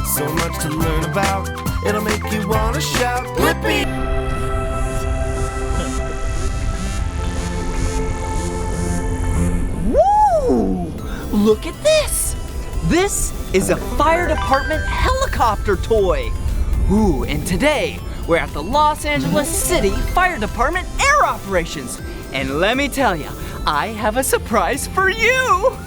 So much to learn about, it'll make you want to shout, Blippi! Woo! Look at this! This is a fire department helicopter toy. Ooh, and today we're at the Los Angeles City Fire Department Air Operations. And let me tell you, I have a surprise for you!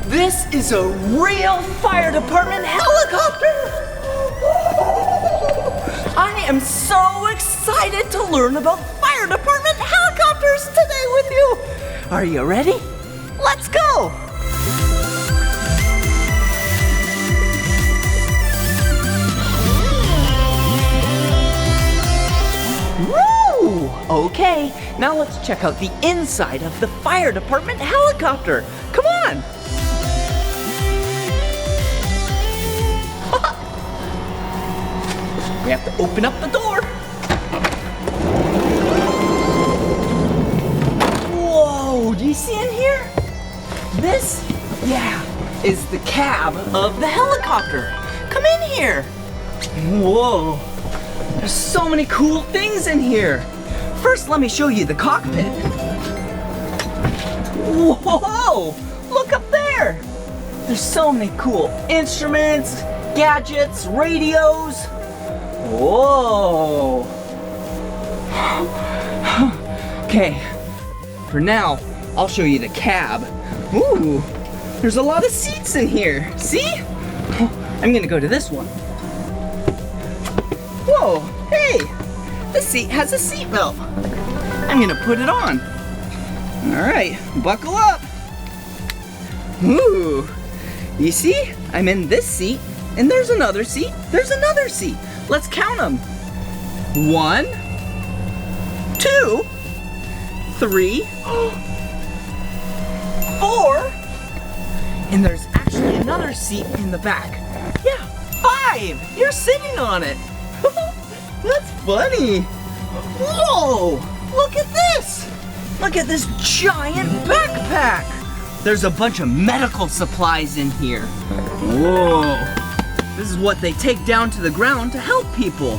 This is a real fire department helicopter! I am so excited to learn about fire department helicopters today with you! Are you ready? Let's go! Woo! Okay, now let's check out the inside of the fire department helicopter. Come on! We have to open up the door. Whoa, do you see in here? This, is the cab of the helicopter. Come in here. Whoa, there's so many cool things in here. First, let me show you the cockpit. Whoa, look up there. There's so many cool instruments, gadgets, radios. Whoa! Okay, for now, I'll show you the cab. Ooh, there's a lot of seats in here. See? I'm gonna go to this one. Whoa, hey! This seat has a seatbelt. I'm gonna put it on. All right, buckle up. Ooh, you see? I'm in this seat, and there's another seat. There's another seat. Let's count them. 1, 2, 3, 4, and there's actually another seat in the back. Yeah, 5. You're sitting on it. That's funny. Whoa, look at this. Look at this giant backpack. There's a bunch of medical supplies in here. Whoa. This is what they take down to the ground to help people.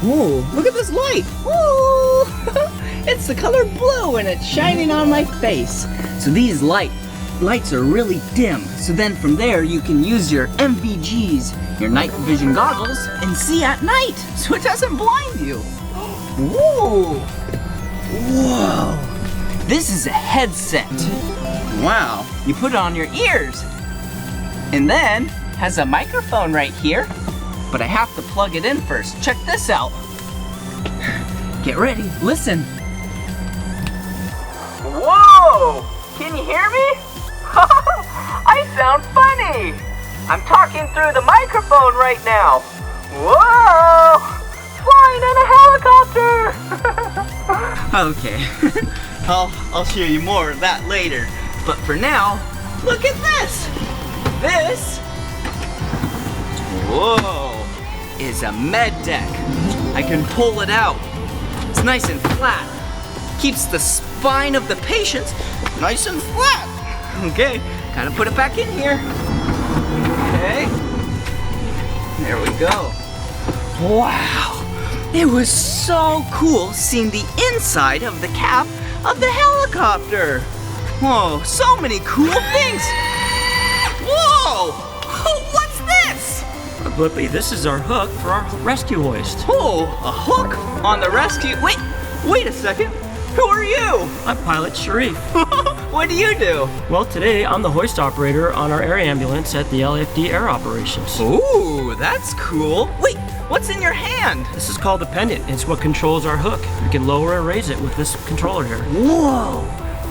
Whoa, look at this light. Whoa! It's the color blue and it's shining on my face. So these lights are really dim. So then from there you can use your MVGs, your night vision goggles, and see at night so it doesn't blind you. Whoa! Whoa! This is a headset. Wow, you put it on your ears. And then has a microphone right here, but I have to plug it in first. Check this out. Get ready, listen. Whoa! Can you hear me? I sound funny. I'm talking through the microphone right now. Whoa! Flying in a helicopter! Okay, I'll show you more of that later. But for now, look at this. This, whoa, is a med deck. I can pull it out. It's nice and flat. Keeps the spine of the patient nice and flat. Okay, gotta put it back in here. Okay, there we go. Wow, it was so cool seeing the inside of the cab of the helicopter. Whoa, so many cool things. Whoa, what's this? Blippi, this is our hook for our rescue hoist. Oh, a hook on the rescue. Wait a second. Who are you? I'm Pilot Sharif. What do you do? Well, today I'm the hoist operator on our air ambulance at the LAFD Air Operations. Ooh, that's cool. Wait, what's in your hand? This is called the pendant. It's what controls our hook. You can lower and raise it with this controller here. Whoa,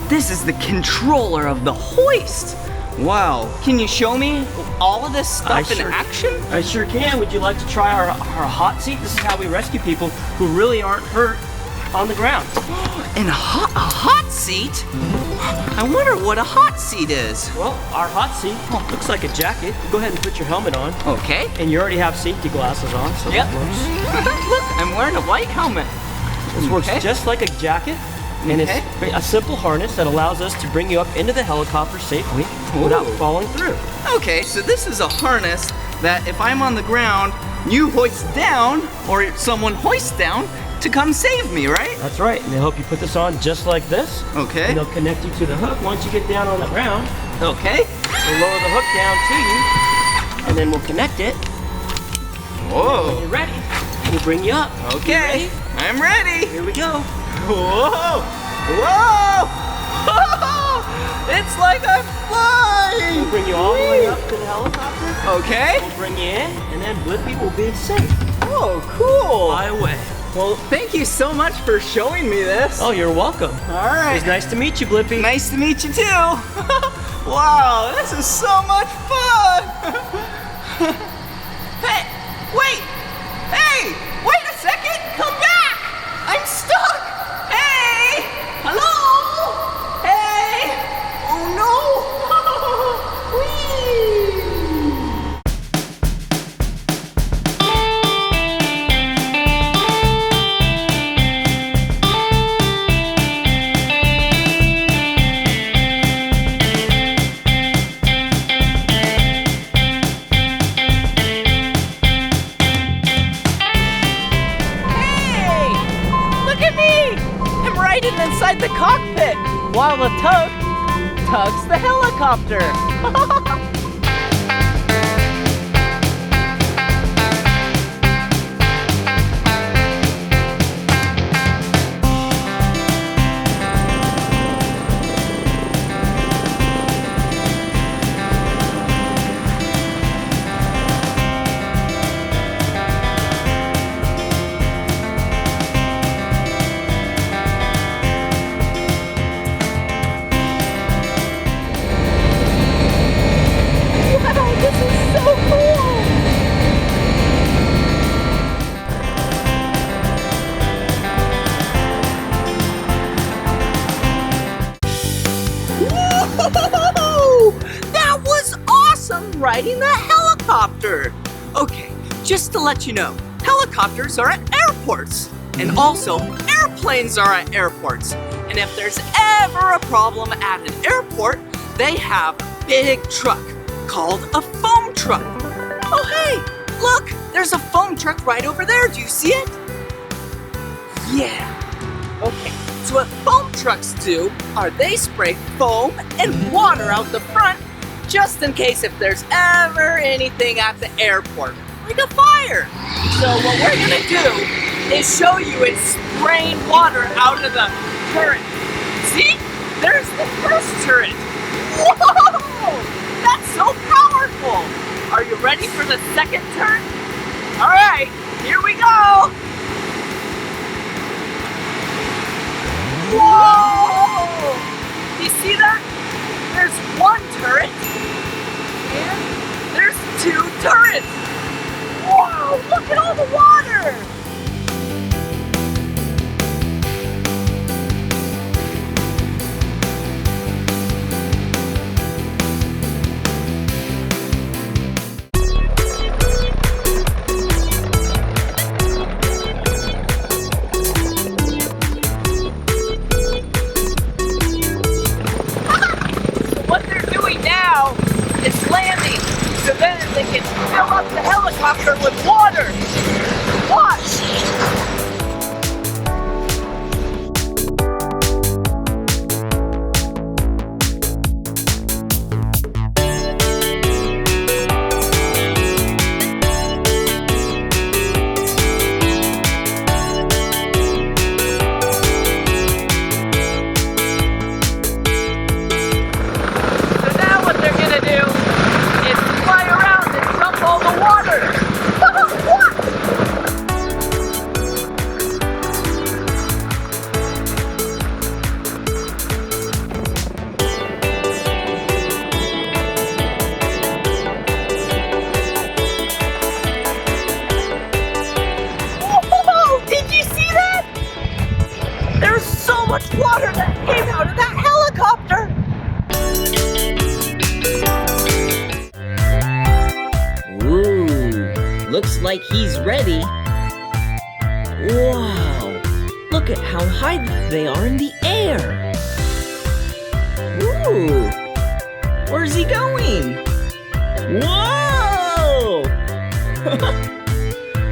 this is the controller of the hoist. Wow, can you show me all of this stuff in action? I sure can. Would you like to try our hot seat? This is how we rescue people who really aren't hurt on the ground. And a hot seat? I wonder what a hot seat is. Well, our hot seat looks like a jacket. Go ahead and put your helmet on. Okay. And you already have safety glasses on, so Yep. that works. Look, I'm wearing a white helmet. This works just like a jacket. And it's a simple harness that allows us to bring you up into the helicopter safely without falling through. Okay, so this is a harness that if I'm on the ground, you hoist down, or someone hoists down to come save me, right? That's right, and they'll help you put this on just like this. Okay. And they'll connect you to the hook once you get down on the ground. Okay. We'll lower the hook down to you, and then we'll connect it. Whoa. When you're ready, we'll bring you up. Okay, I'm ready. Here we go. Whoa! Whoa! It's like I'm flying! We'll bring you all the way up to the helicopter. Okay. We'll bring you in, and then Blippi will be safe. Oh, cool! Fly away. Well, thank you so much for showing me this. Oh, you're welcome. All right. It was nice to meet you, Blippi. Nice to meet you too. Wow, this is so much fun. Hey, wait! Hey, wait a second! Come back! I'm stuck! Hey! Hello? Hey! Oh no! Whee! Inside the cockpit while the tug tugs the helicopter. Riding the helicopter. Okay, just to let you know, helicopters are at airports, and also airplanes are at airports. And if there's ever a problem at an airport, they have a big truck called a foam truck. Oh hey, look, there's a foam truck right over there. Do you see it? Yeah. Okay, so what foam trucks do are they spray foam and water out the front just in case if there's ever anything at the airport, like a fire. So what we're gonna do is show you it spraying water out of the turret. See? There's the first turret. Whoa! That's so powerful. Are you ready for the second turret? All right, here we go. Whoa! You see that? There's one turret. And there's two turrets! Wow, look at all the water! What they're doing now is landing, so then they can fill up the helicopter with water. Watch! much water that came out of that helicopter. Ooh, looks like he's ready. Wow, look at how high they are in the air. Ooh, where's he going? Whoa!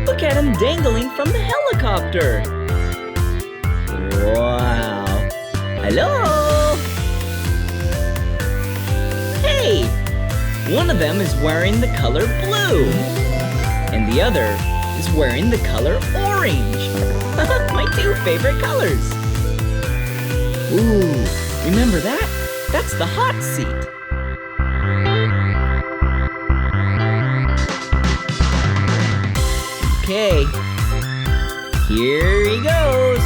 Look at him dangling from the helicopter. Wow. Hello? Hey, one of them is wearing the color blue, and the other is wearing the color orange. My two favorite colors. Ooh, remember that? That's the hot seat. Okay, here he goes.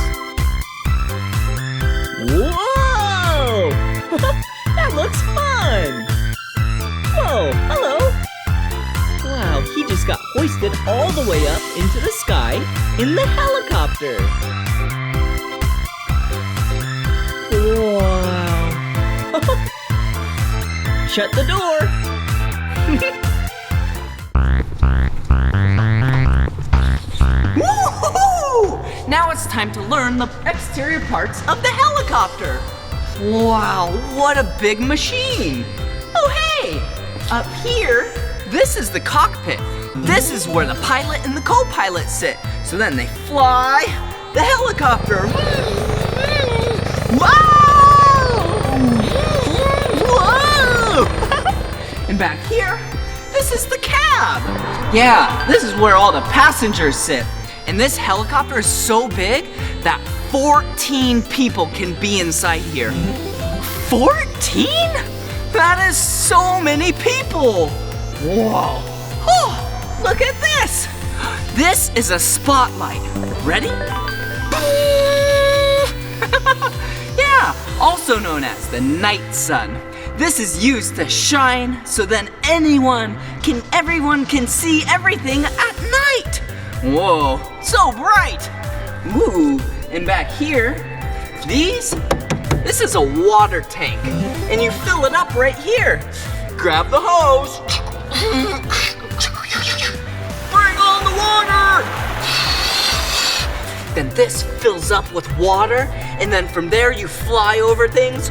Whoa! That looks fun. Whoa, hello. Wow, he just got hoisted all the way up into the sky in the helicopter. Wow. Shut the door. Woohoo! Now it's time to learn the exterior parts of the helicopter. Wow, what a big machine. Oh, hey, up here, this is the cockpit. This is where the pilot and the co-pilot sit. So then they fly the helicopter. Wow! Whoa! And back here, this is the cab. Yeah, this is where all the passengers sit. And this helicopter is so big that 14 people can be inside here. 14? That is so many people. Whoa. Oh, look at this. This is a spotlight. Ready? Yeah, also known as the night sun. This is used to shine so then everyone can see everything at night. Whoa, so bright. Ooh, and back here, this is a water tank, and you fill it up right here. Grab the hose. Bring on the water. Then this fills up with water, and then from there you fly over things.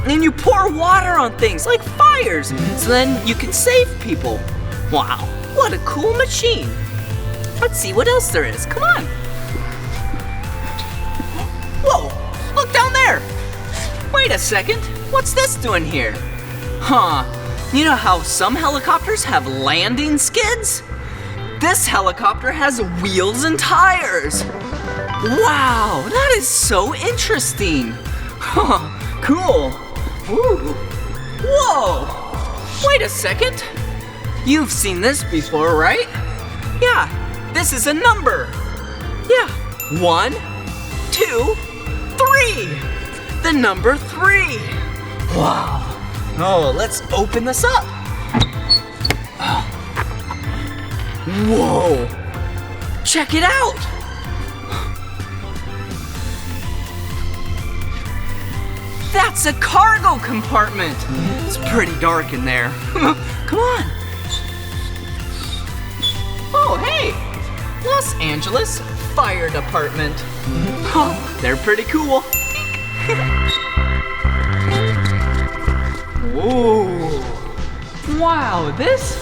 And you pour water on things like fires, so then you can save people. Wow, what a cool machine. Let's see what else there is. Come on. Whoa, look down there. Wait a second, what's this doing here? Huh, you know how some helicopters have landing skids? This helicopter has wheels and tires. Wow, that is so interesting. Huh, cool. Ooh. Whoa, wait a second. You've seen this before, right? Yeah, this is a number. Yeah, 1, 2, 3. The number 3. Wow. Oh, let's open this up. Whoa. Check it out. That's a cargo compartment. It's pretty dark in there. Come on. Oh, hey. Los Angeles Fire Department. Oh, they're pretty cool. Whoa. Wow, this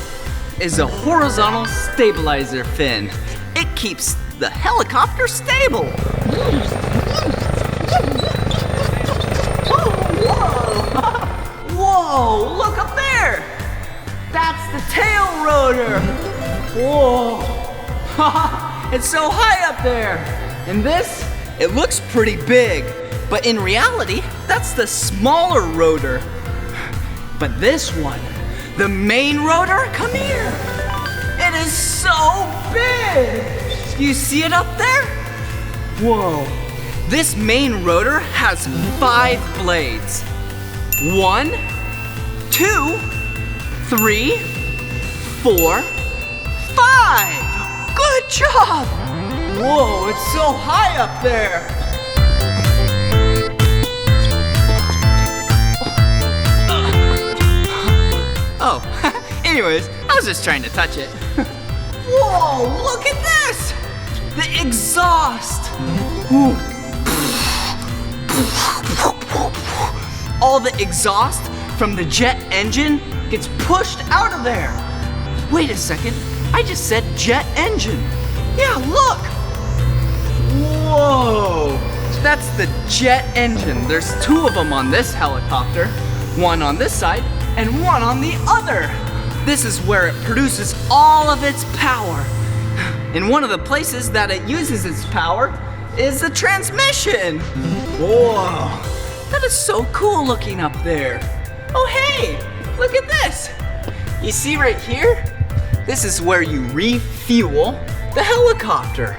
is a horizontal stabilizer fin. It keeps the helicopter stable. Whoa, look up there. That's the tail rotor. Whoa. It's so high up there. And this, it looks pretty big, but in reality, that's the smaller rotor. But this one, the main rotor, come here. It is so big. You see it up there? Whoa. This main rotor has 5 blades. 1, 2, 3, 4, 5. Good job. Whoa, it's so high up there. Oh, anyways, I was just trying to touch it. Whoa, look at this! The exhaust! Ooh. All the exhaust from the jet engine gets pushed out of there. Wait a second, I just said jet engine. Yeah, look! Whoa! That's the jet engine. There's two of them on this helicopter. One on this side and one on the other. This is where it produces all of its power. And one of the places that it uses its power is the transmission. Whoa! That is so cool looking up there. Oh hey, look at this. You see right here? This is where you refuel the helicopter.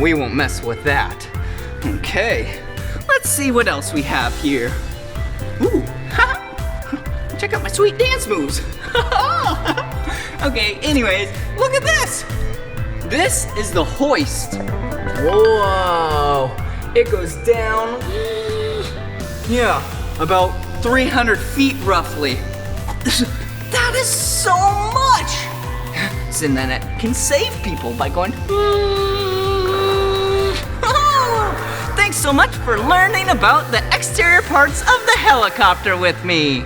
We won't mess with that. Okay, let's see what else we have here. Ooh, check out my sweet dance moves. Okay, anyways, look at this. This is the hoist. Whoa, it goes down, yeah, about 300 feet roughly. That is so much. So then it can save people by going. Thanks so much for learning about the exterior parts of the helicopter with me.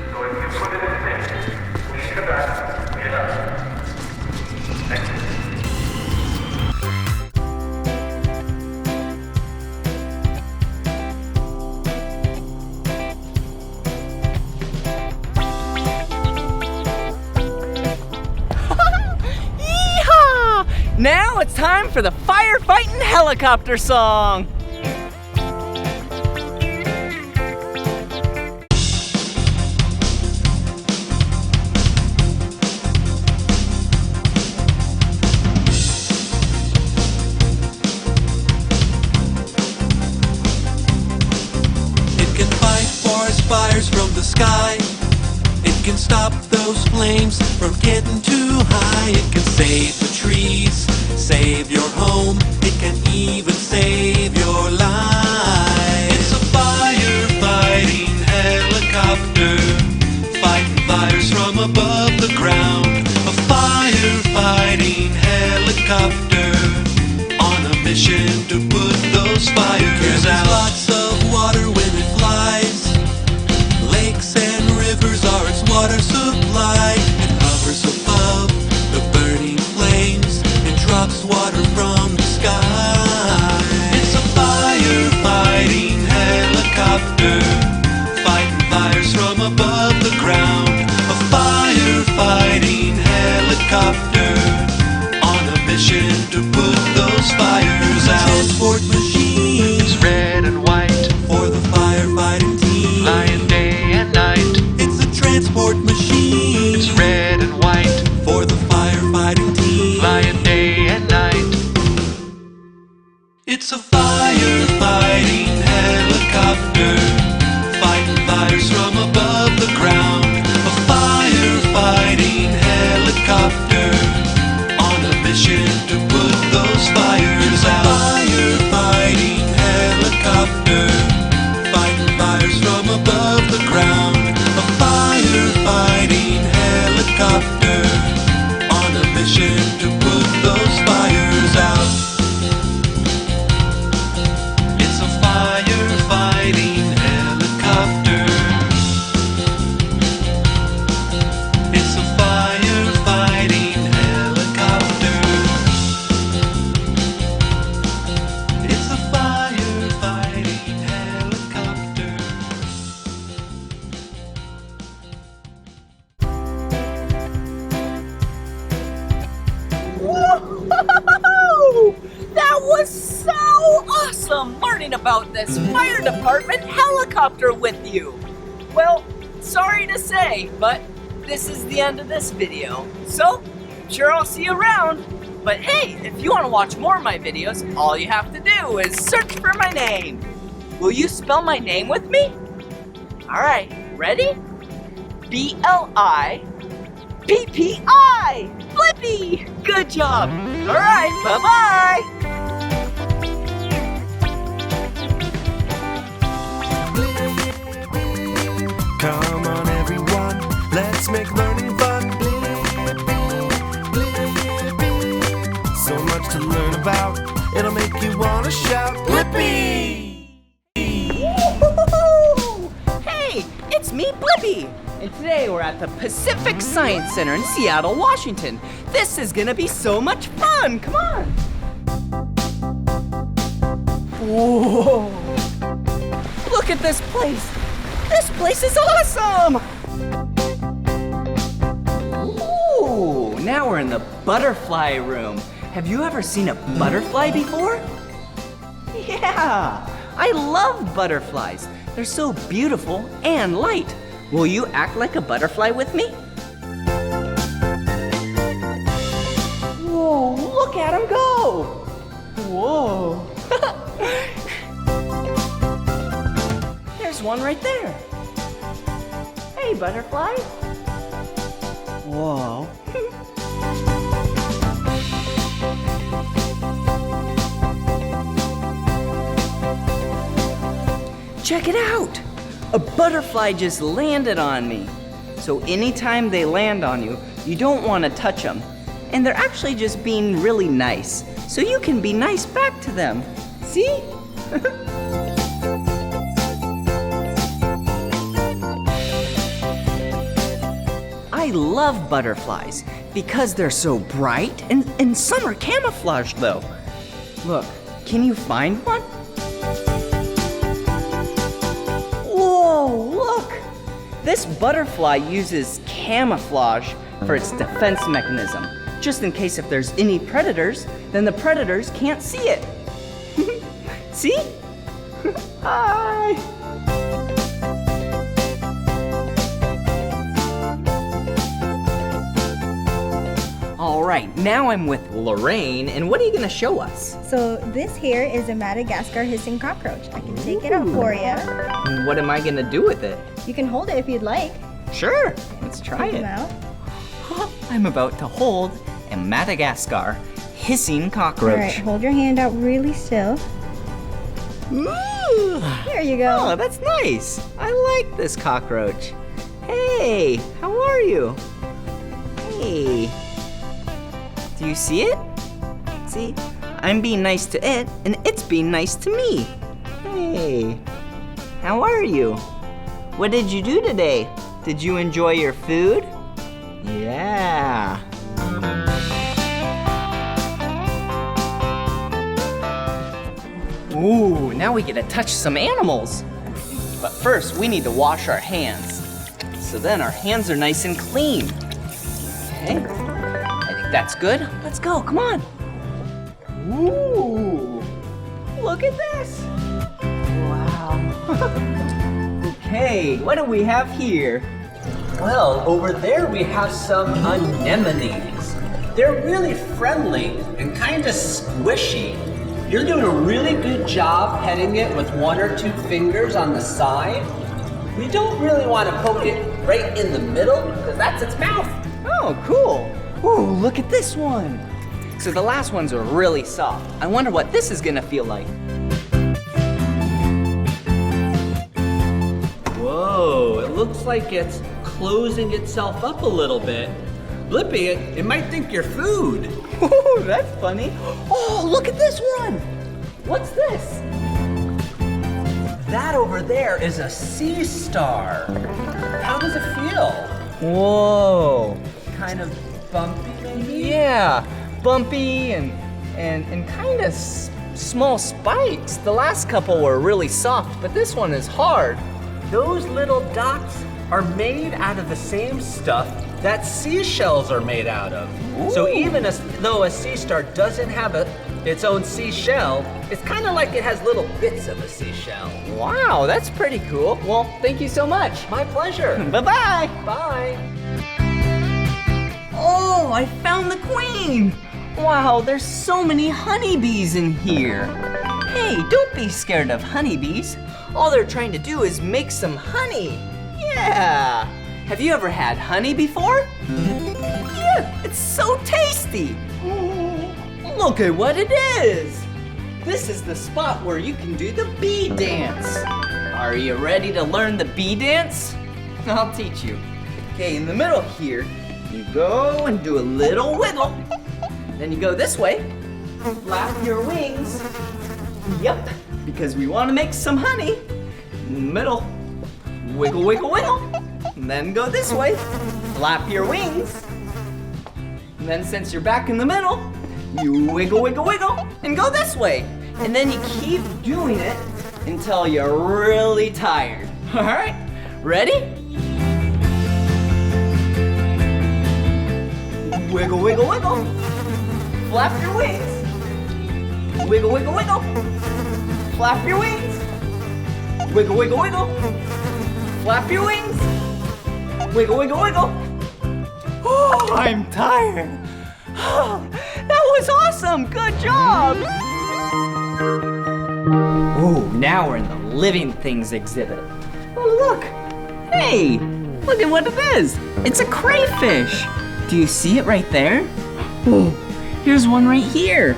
Yeehaw! Now it's time for the Firefighting helicopter song. Fires from the sky. It can stop those flames from getting too high. It can save the trees, save your home. It can even save your life. It's a firefighting helicopter, fighting fires from above the ground. A firefighting helicopter on a mission to put those fires out. Lots of water when it flies. Lakes and rivers are its water supply. It hovers above the burning flames and drops water from the sky. It's a firefighting helicopter, fighting fires from above the ground. A firefighting helicopter on a mission to put those fires out. Transport machines, red and white, for the firefighting team. Lion day and night. It's a transport machine. It's red and white, for the firefighting team. Lion day and night. It's a firefighting helicopter, fighting fires from above the ground. A firefighting helicopter on a mission to put those fires out. Firefighting helicopter, fighting fires from above the ground. A firefighting helicopter on a mission to put those fires out. It's a firefighting helicopter. It's a firefighting helicopter. It's a firefighting helicopter. Whoa! That was so awesome learning about this fire department helicopter with you. Well, sorry to say, but this is the end of this video. So, I'm sure I'll see you around. But hey, if you want to watch more of my videos, all you have to do is search for my name. Will you spell my name with me? Alright, ready? B-L-I-P-P-I! Blippi! Good job! Alright, bye-bye! Let's make learning fun. Blippi, Blippi. So much to learn about. It'll make you want to shout, Blippi! Woo-hoo-hoo-hoo! Hey, it's me, Blippi. And today we're at the Pacific Science Center in Seattle, Washington. This is gonna be so much fun. Come on. Whoa. Look at this place. This place is awesome. Ooh, now we're in the butterfly room. Have you ever seen a butterfly before? Yeah, I love butterflies. They're so beautiful and light. Will you act like a butterfly with me? Whoa, look at him go. Whoa. There's one right there. Hey, butterfly. Whoa. Check it out! A butterfly just landed on me. So anytime they land on you, you don't want to touch them. And they're actually just being really nice. So you can be nice back to them. See? I love butterflies because they're so bright and some are camouflaged though. Look, can you find one? Whoa, look! This butterfly uses camouflage for its defense mechanism. Just in case if there's any predators, then the predators can't see it. See? Hi! All right, now I'm with Lorraine, and what are you gonna show us? So this here is a Madagascar hissing cockroach. I can take it out for you. And what am I gonna do with it? You can hold it if you'd like. Sure, let's try Take it. him out. I'm about to hold a Madagascar hissing All cockroach. right, hold your hand out really still. Ooh. There you go. Oh, that's nice. I like this cockroach. Hey, how are you? Hey. Do you see it? See, I'm being nice to it, and it's being nice to me. Hey, how are you? What did you do today? Did you enjoy your food? Yeah. Ooh, now we get to touch some animals. But first, we need to wash our hands. So then our hands are nice and clean. Okay, I think that's good. Let's go, come on. Ooh, look at this. Wow. Okay, what do we have here? Well, over there we have some anemones. They're really friendly and kind of squishy. You're doing a really good job petting it with 1 or 2 fingers on the side. We don't really want to poke it right in the middle because that's its mouth. Oh, cool. Ooh, look at this one. So the last ones are really soft. I wonder what this is gonna feel like. Whoa, it looks like it's closing itself up a little bit. Blippi, it might think you're food. Ooh, that's funny. Oh, look at this one. What's this? That over there is a sea star. How does it feel? Whoa. Kind of bumpy, maybe? Yeah, bumpy and kind of small spikes. The last couple were really soft, but this one is hard. Those little dots are made out of the same stuff that seashells are made out of. So even though a sea star doesn't have its own seashell, it's kind of like it has little bits of a seashell. Wow, that's pretty cool. Well, thank you so much. My pleasure. Bye-bye. Bye. Oh, I found the queen. Wow, there's so many honeybees in here. Hey, don't be scared of honeybees. All they're trying to do is make some honey. Yeah. Have you ever had honey before? Yeah, it's so tasty. Look at what it is. This is the spot where you can do the bee dance. Are you ready to learn the bee dance? I'll teach you. Okay, in the middle here, you go and do a little wiggle. Then you go this way, flap your wings. Yep, because we want to make some honey. In the middle, wiggle, wiggle, wiggle. And then go this way, flap your wings. And then since you're back in the middle, you wiggle, wiggle, wiggle, and go this way. And then you keep doing it until you're really tired. All right, ready? Wiggle, wiggle, wiggle. Flap your wings. Wiggle, wiggle, wiggle. Flap your wings. Wiggle, wiggle, wiggle. Flap your wings. Wiggle, wiggle, wiggle. Oh, I'm tired. That was awesome. Good job. Oh, now we're in the living things exhibit. Oh, look. Hey, look at what it is. It's a crayfish. Do you see it right there? Oh, here's one right here.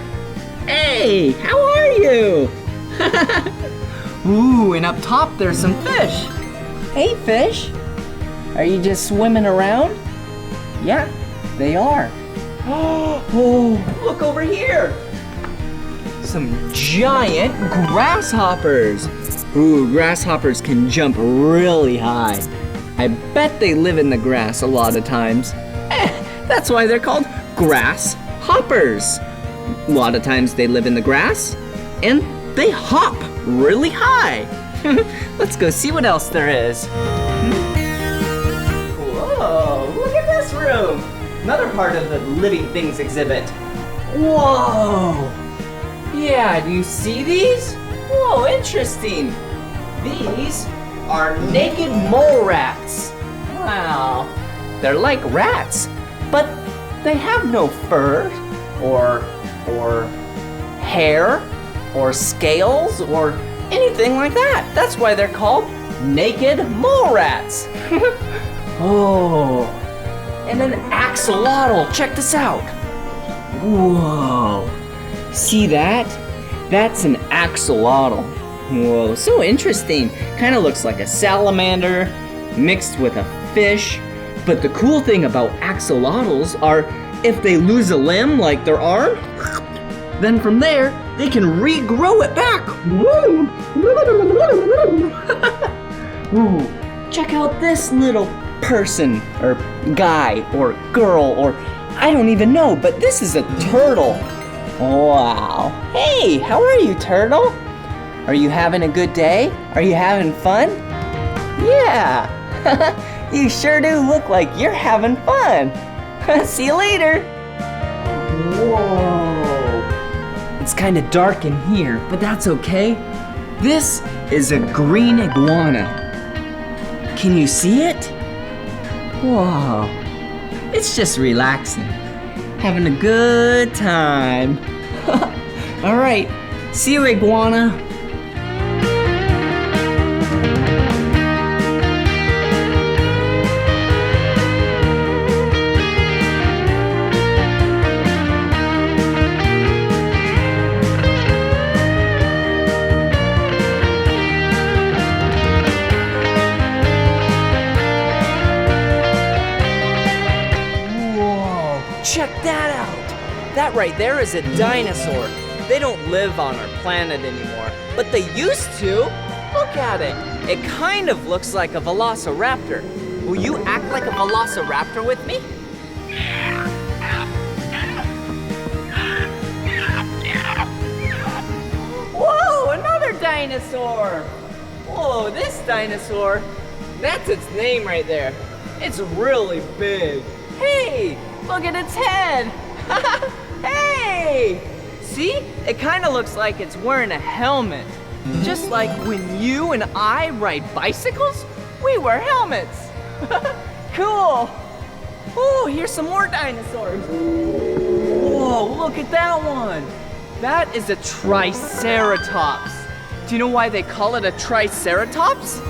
Hey, how are you? Ooh, and up top there's some fish. Hey, fish. Are you just swimming around? Yeah, they are. Oh, look over here. Some giant grasshoppers. Ooh, grasshoppers can jump really high. I bet they live in the grass a lot of times. That's why they're called grasshoppers. A lot of times they live in the grass and they hop really high. Let's go see what else there is. Whoa, look at this room. Another part of the living things exhibit. Whoa. Yeah, do you see these? Whoa, interesting. These are naked mole rats. Wow. They're like rats, but they have no fur or hair or scales or anything like that. That's why they're called naked mole rats. Oh, and an axolotl. Check this out. Whoa. See that? That's an axolotl. Whoa, so interesting. Kind of looks like a salamander mixed with a fish. But the cool thing about axolotls are if they lose a limb, like their arm, then from there, they can regrow it back. Ooh, check out this little person, or guy, or girl, or I don't even know, but this is a turtle. Wow. Hey, how are you, turtle? Are you having a good day? Are you having fun? Yeah. You sure do look like you're having fun. See you later. Whoa. It's kind of dark in here, but that's okay. This is a green iguana. Can you see it? Whoa. It's just relaxing. Having a good time. All right. See you, iguana. Check that out! That right there is a dinosaur. They don't live on our planet anymore, but they used to. Look at it. It kind of looks like a velociraptor. Will you act like a velociraptor with me? Whoa, another dinosaur! Whoa, this dinosaur, that's its name right there. It's really big. Hey, look at its head. Hey! See? It kind of looks like it's wearing a helmet. Just like when you and I ride bicycles, we wear helmets. Cool. Oh, here's some more dinosaurs. Whoa, look at that one. That is a triceratops. Do you know why they call it a triceratops?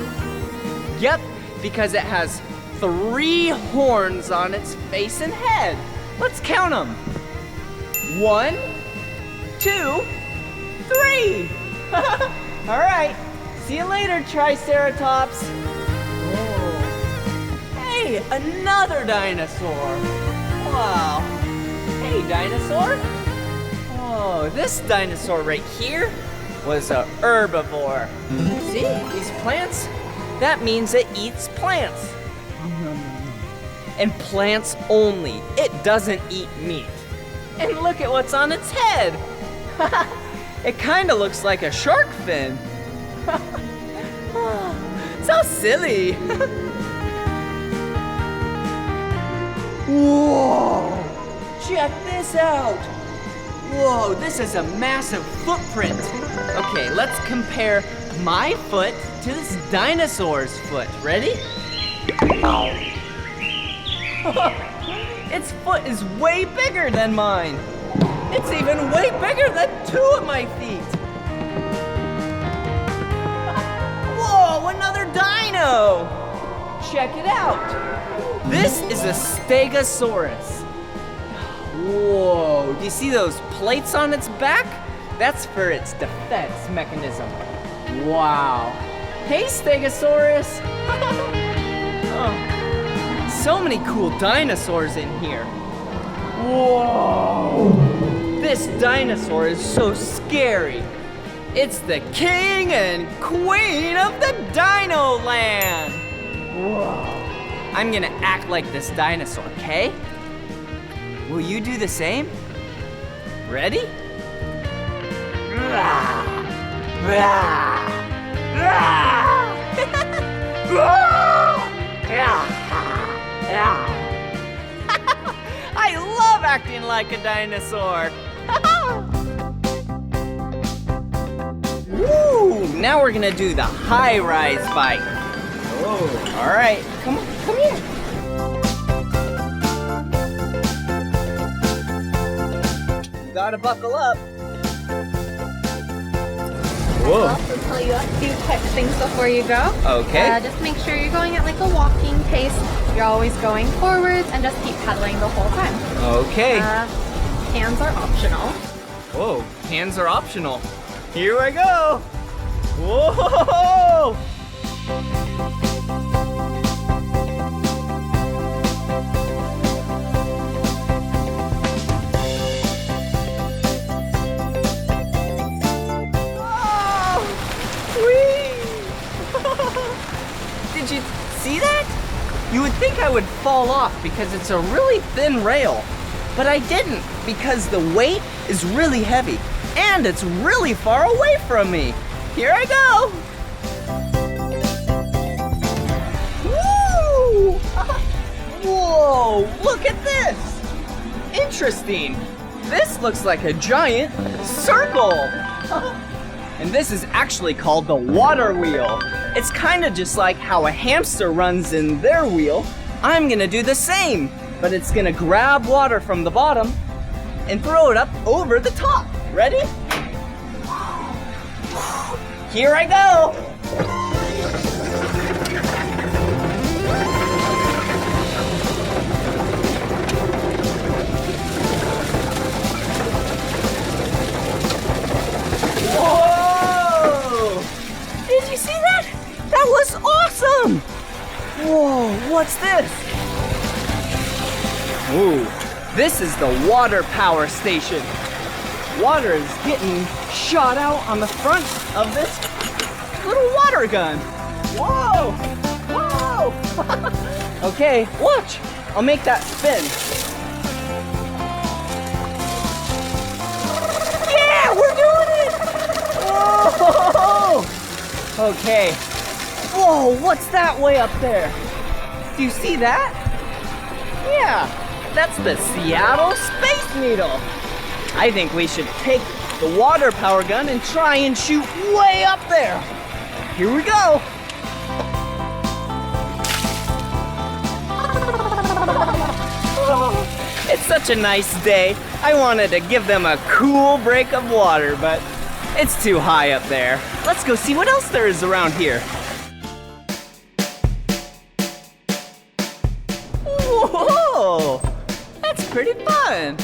Yep, because it has 3 horns on its face and head. Let's count them. 1, 2, 3. All right, see you later, Triceratops. Whoa. Hey, Hey, another dinosaur. Wow. Hey, dinosaur. Oh, this dinosaur right here was a herbivore. See, these plants? That means it eats plants. And plants only. It doesn't eat meat. And look at what's on its head. It kind of looks like a shark fin. So silly. Whoa! Check this out. Whoa, this is a massive footprint. Okay, let's compare my foot to this dinosaur's foot. Ready? Its foot is way bigger than mine. It's even way bigger than 2 of my feet. Whoa, another dino! Check it out. This is a Stegosaurus. Whoa, do you see those plates on its back? That's for its defense mechanism. Wow. Hey, Stegosaurus. Oh, so many cool dinosaurs in here. Whoa. This dinosaur is so scary. It's the king and queen of the Dino Land. Whoa. I'm gonna act like this dinosaur, okay? Will you do the same? Ready? I love acting like a dinosaur. Woo! Now we're gonna do the high-rise bike. Oh, all right. Come on, come here. You gotta buckle up. I'll also tell you a few quick things before you go. Okay. Just make sure you're going at like a walking pace. You're always going forwards and just keep pedaling the whole time. Okay. Hands are optional. Whoa, hands are optional. Here I go. Whoa! Did you see that? You would think I would fall off because it's a really thin rail, but I didn't because the weight is really heavy and it's really far away from me. Here I go. Woo! Whoa, look at this. Interesting. This looks like a giant circle. And this is actually called the water wheel. It's kind of just like how a hamster runs in their wheel. I'm gonna do the same, but it's gonna grab water from the bottom and throw it up over the top. Ready? Here I go. Whoa! Did you see that? That was awesome! Whoa, what's this? Ooh, this is the water power station. Water is getting shot out on the front of this little water gun. Whoa! Whoa! Okay, watch. I'll make that spin. Yeah, we're doing it! Whoa! Okay. Whoa, what's that way up there? Do you see that? Yeah, that's the Seattle Space Needle. I think we should take the water power gun and try and shoot way up there. Here we go. It's such a nice day. I wanted to give them a cool break of water, but it's too high up there. Let's go see what else there is around here. Whoa! That's pretty fun.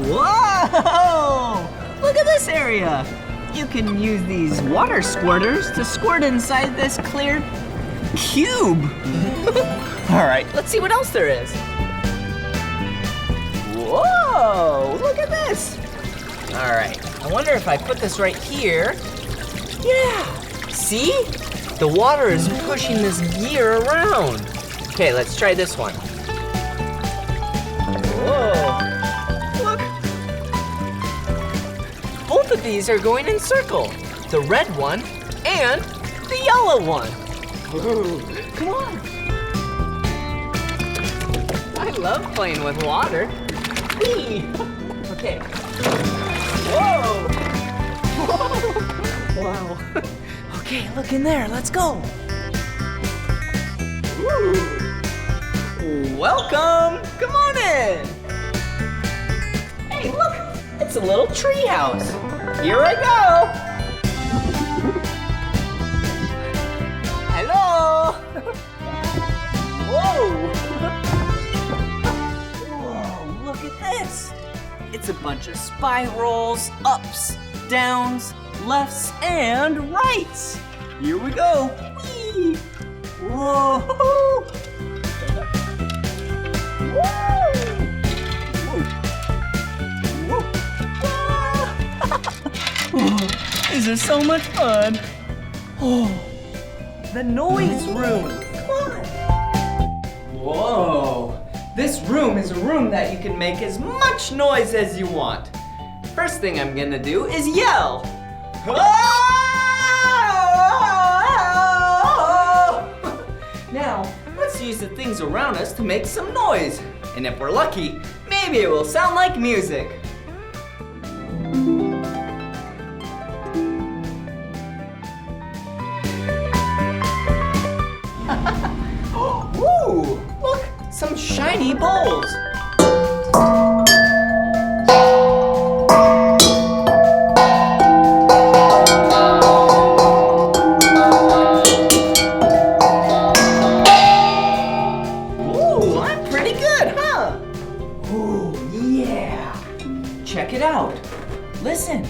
Whoa! Look at this area. you can use these water squirters to squirt inside this clear cube. All right, let's see what else there is. Whoa, look at this. All right, I wonder if I put this right here. Yeah, see? The water is pushing this gear around. Okay, let's try this one. Whoa, look. Both of these are going in circle. The red one and the yellow one. Ooh, come on. I love playing with water. Whee! Okay. Whoa! Whoa! Wow. Okay, look in there. Let's go. Ooh. Welcome. Come on in. Hey, look. It's a little tree house. Here I go. Hello. Whoa. Whoa, look at this. It's a bunch of spirals, ups, downs, lefts, and rights. Here we go. Whee! Whoa! This is so much fun. Oh, the noise room. Come on. Whoa. This room is a room that you can make as much noise as you want. First thing I'm gonna do is yell. Now, let's use the things around us to make some noise. And if we're lucky, maybe it will sound like music. Ooh, look, some shiny bowls. Ooh, I'm pretty good, huh? Ooh, yeah. Check it out. Listen.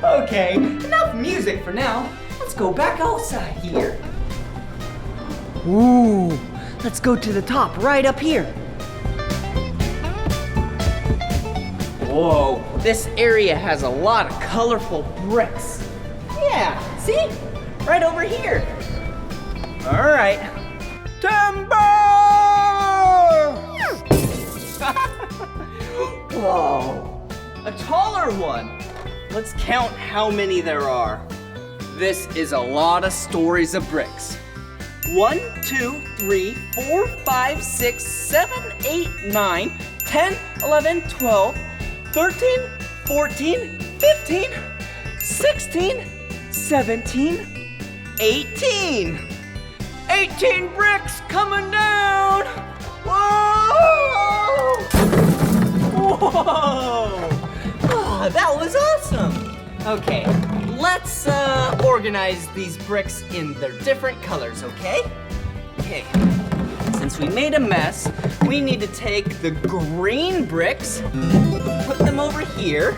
Okay, enough music for now. Let's go back outside here. Ooh, let's go to the top right up here. Whoa, this area has a lot of colorful bricks. Yeah, see? Right over here. All right. Timber! Whoa, a taller one. Let's count how many there are. This is a lot of stories of bricks. 1, 2, 3, 4, 5, 6, 7, 8, 9, 10, 11, 12, 13, 14, 15, 16, 17, 18. 18 bricks coming down. Whoa! Whoa! Oh, that was awesome. Okay, let's organize these bricks in their different colors, okay? Okay, since we made a mess, we need to take the green bricks, put them over here.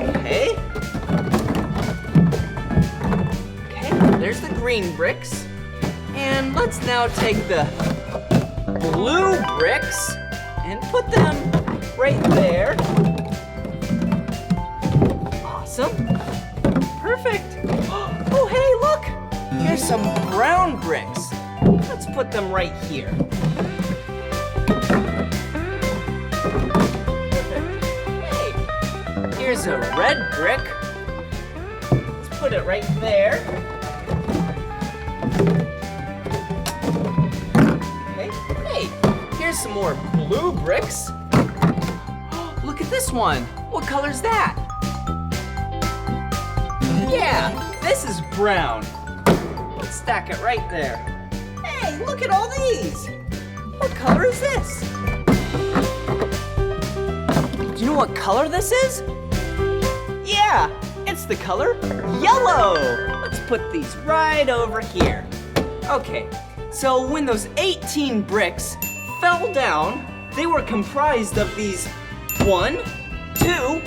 Okay. Okay, there's the green bricks. And let's now take the blue bricks and put them right there. Awesome. Perfect. Oh, hey, look. Here's some brown bricks. Let's put them right here. Hey, here's a red brick. Let's put it right there. Okay, hey, here's some more blue bricks. Look at this one. What color's that? Yeah, this is brown. Let's stack it right there. Hey, look at all these. What color is this? Do you know what color this is? Yeah, it's the color yellow. Let's put these right over here. Okay, so when those 18 bricks fell down, they were comprised of these 1, 2,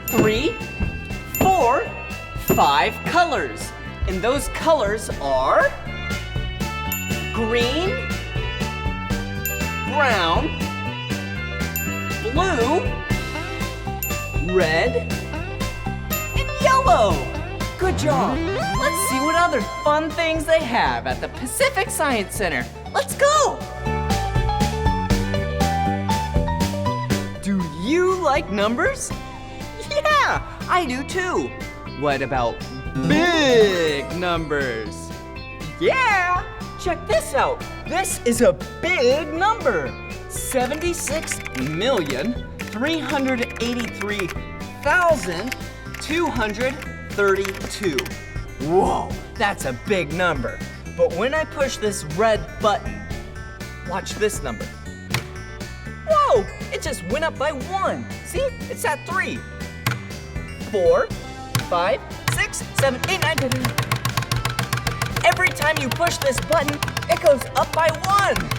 3, 4, 5 colors. And those colors are green, brown, blue, red, and yellow. Good job. Let's see what other fun things they have at the Pacific Science Center. Let's go. Do you like numbers? Yeah, I do too. What about big numbers? Yeah, check this out. This is a big number. 76,383,232. Whoa, that's a big number. But when I push this red button, watch this number. Whoa, it just went up by 1. See, it's at 3. 4, 5, 6, 7, 8, 9, 10, 11. Every time you push this button, it goes up by 1.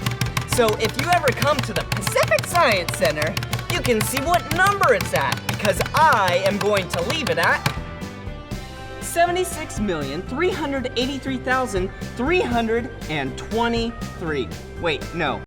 So if you ever come to the Pacific Science Center, you can see what number it's at, because I am going to leave it at 76,383,323. Wait, no.